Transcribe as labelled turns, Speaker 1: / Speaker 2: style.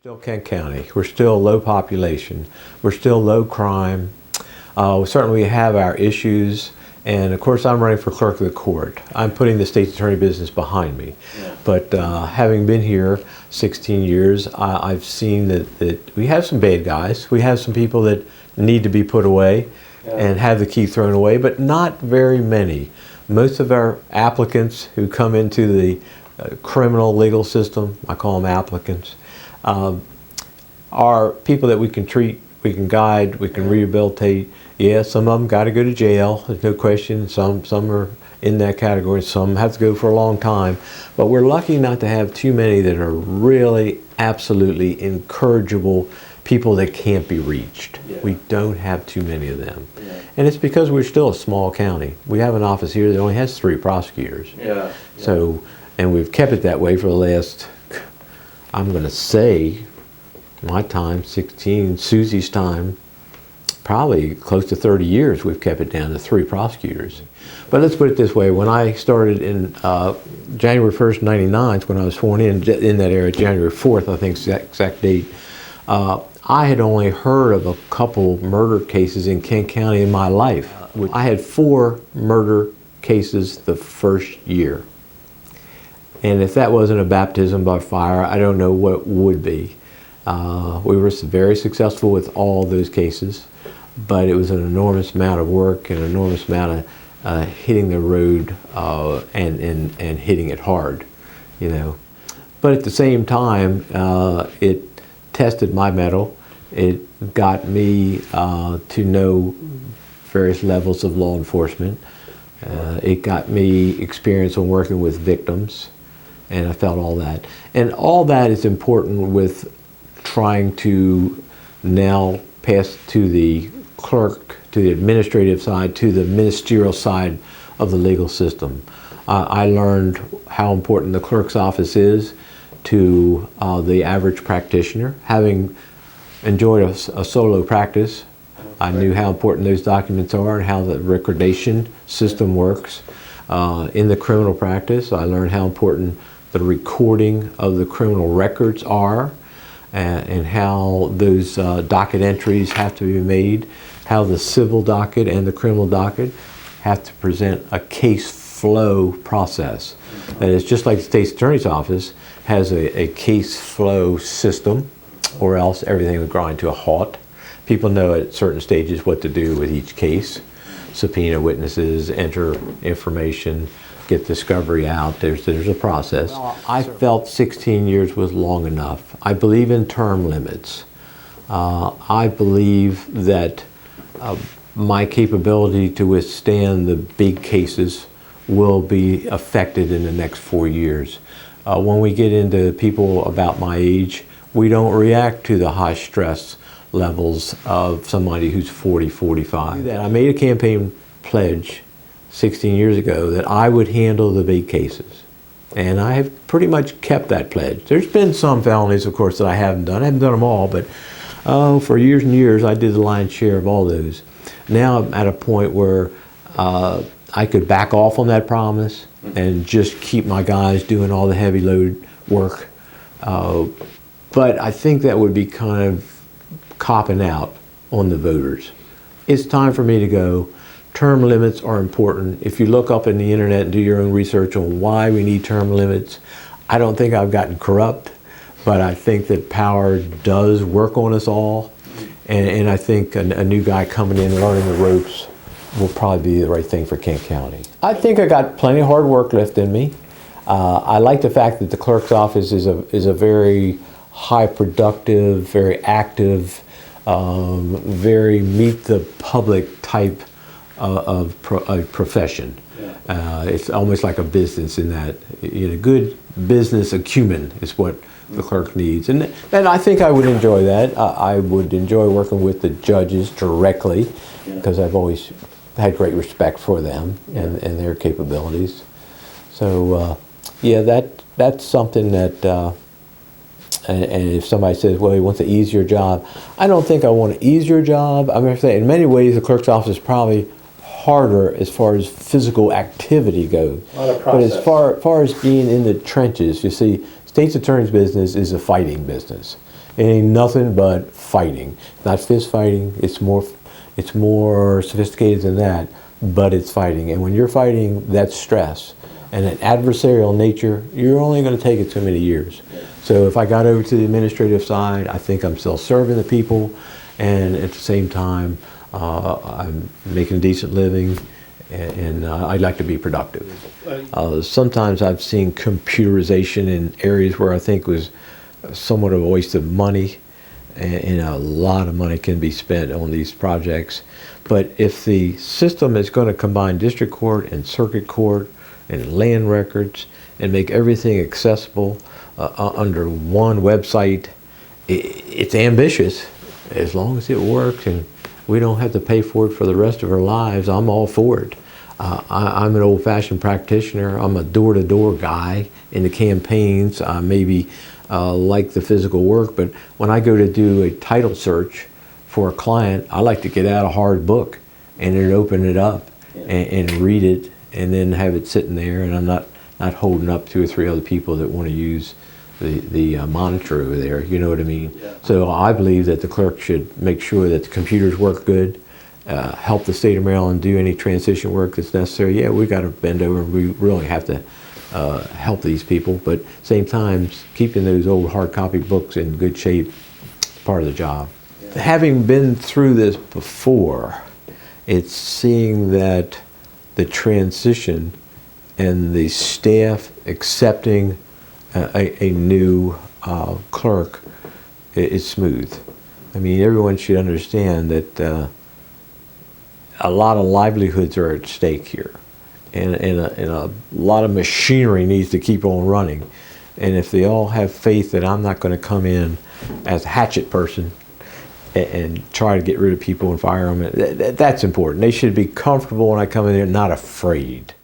Speaker 1: Still Kent County. We're still low population. We're still low crime. Certainly we have our issues, and of course I'm running for clerk of the court. I'm putting the state's attorney business behind me. But having been here 16 years, I've seen that we have some bad guys. We have some people that need to be put away and have the key thrown away, but not very many. Most of our applicants who come into the criminal legal system, I call them applicants, are people that we can treat, we can guide, we can rehabilitate. Yeah, some of them got to go to jail, there's no question. Some are in that category, some have to go for a long time. But we're lucky not to have too many that are really absolutely incorrigible people that can't be reached. We don't have too many of them. And it's because we're still a small county. We have an office here that only has 3 prosecutors. So, and we've kept it that way for the last, I'm going to say, my time, 16, Susie's time, probably close to 30 years we've kept it down to 3 prosecutors. But let's put it this way, when I started in January 1st, 99, when I was sworn in that area, January 4th, I think is the exact date, I had only heard of a couple murder cases in Kent County in my life. I had 4 murder cases the first year. And if that wasn't a baptism by fire, I don't know what would be. We were very successful with all those cases, but it was an enormous amount of work and an enormous amount of hitting the road and hitting it hard, you know. But at the same time, it tested my mettle. It got me to know various levels of law enforcement. It got me experience on working with victims, and I felt all that. And all that is important with trying to now pass to the clerk, to the administrative side, to the ministerial side of the legal system. I learned how important the clerk's office is to the average practitioner. Having enjoyed a solo practice, I knew how important those documents are and how the recordation system works. In the criminal practice, I learned how important the recording of the criminal records are, and how those docket entries have to be made, how the civil docket and the criminal docket have to present a case flow process. That is, just like the state's attorney's office has a case flow system, or else everything would grind to a halt. People know at certain stages what to do with each case. Subpoena witnesses, enter information, get discovery out. There's a process. I felt 16 years was long enough. I believe in term limits. I believe that my capability to withstand the big cases will be affected in the next 4 years. When we get into people about my age, we don't react to the high stress levels of somebody who's 40, 45. I made a campaign pledge 16 years ago that I would handle the big cases. And I have pretty much kept that pledge. There's been some felonies, of course, that I haven't done. I haven't done them all, but for years and years, I did the lion's share of all those. Now I'm at a point where I could back off on that promise and just keep my guys doing all the heavy load work. But I think that would be kind of copping out on the voters. It's time for me to go. Term limits are important. If you look up in the internet and do your own research on why we need term limits, I don't think I've gotten corrupt, but I think that power does work on us all. And I think a new guy coming in learning the ropes will probably be the right thing for Kent County. I think I got plenty of hard work left in me. I like the fact that the clerk's office is a very high productive, very active, very meet the public type of profession. It's almost like a business in that, you know, good business acumen is what the clerk needs. And I think I would enjoy that. I would enjoy working with the judges directly, because I've always had great respect for them and their capabilities. So yeah, that's something that, and if somebody says, well, he wants an easier job, I don't think I want an easier job. I'm going to say, in many ways, the clerk's office is probably harder as far as physical activity goes. But as far as being in the trenches, you see, state's attorney's business is a fighting business. It ain't nothing but fighting. Not fist fighting. It's more sophisticated than that, but it's fighting. And when you're fighting, that's stress. And an adversarial nature, you're only going to take it so many years. So if I got over to the administrative side, I think I'm still serving the people, and at the same time, I'm making a decent living, and I'd like to be productive. Sometimes I've seen computerization in areas where I think was somewhat of a waste of money, and a lot of money can be spent on these projects. But if the system is going to combine district court and circuit court and land records and make everything accessible under one website, it's ambitious. As long as it works and we don't have to pay for it for the rest of our lives, I'm all for it. I'm an old-fashioned practitioner. I'm a door-to-door guy in the campaigns. I maybe like the physical work, but when I go to do a title search for a client, I like to get out a hard book and then open it up and read it, and then have it sitting there, and I'm not holding up 2 or 3 other people that want to use the monitor over there, you know what I mean? Yeah. So I believe that the clerk should make sure that the computers work good, help the state of Maryland do any transition work that's necessary. Yeah, we got to bend over, we really have to help these people, but same time, keeping those old hard copy books in good shape is part of the job. Yeah. Having been through this before, it's seeing that the transition and the staff accepting a new clerk is smooth. I mean, everyone should understand that a lot of livelihoods are at stake here, and a lot of machinery needs to keep on running. And if they all have faith that I'm not going to come in as a hatchet person and try to get rid of people and fire them, that's important. They should be comfortable when I come in there, not afraid.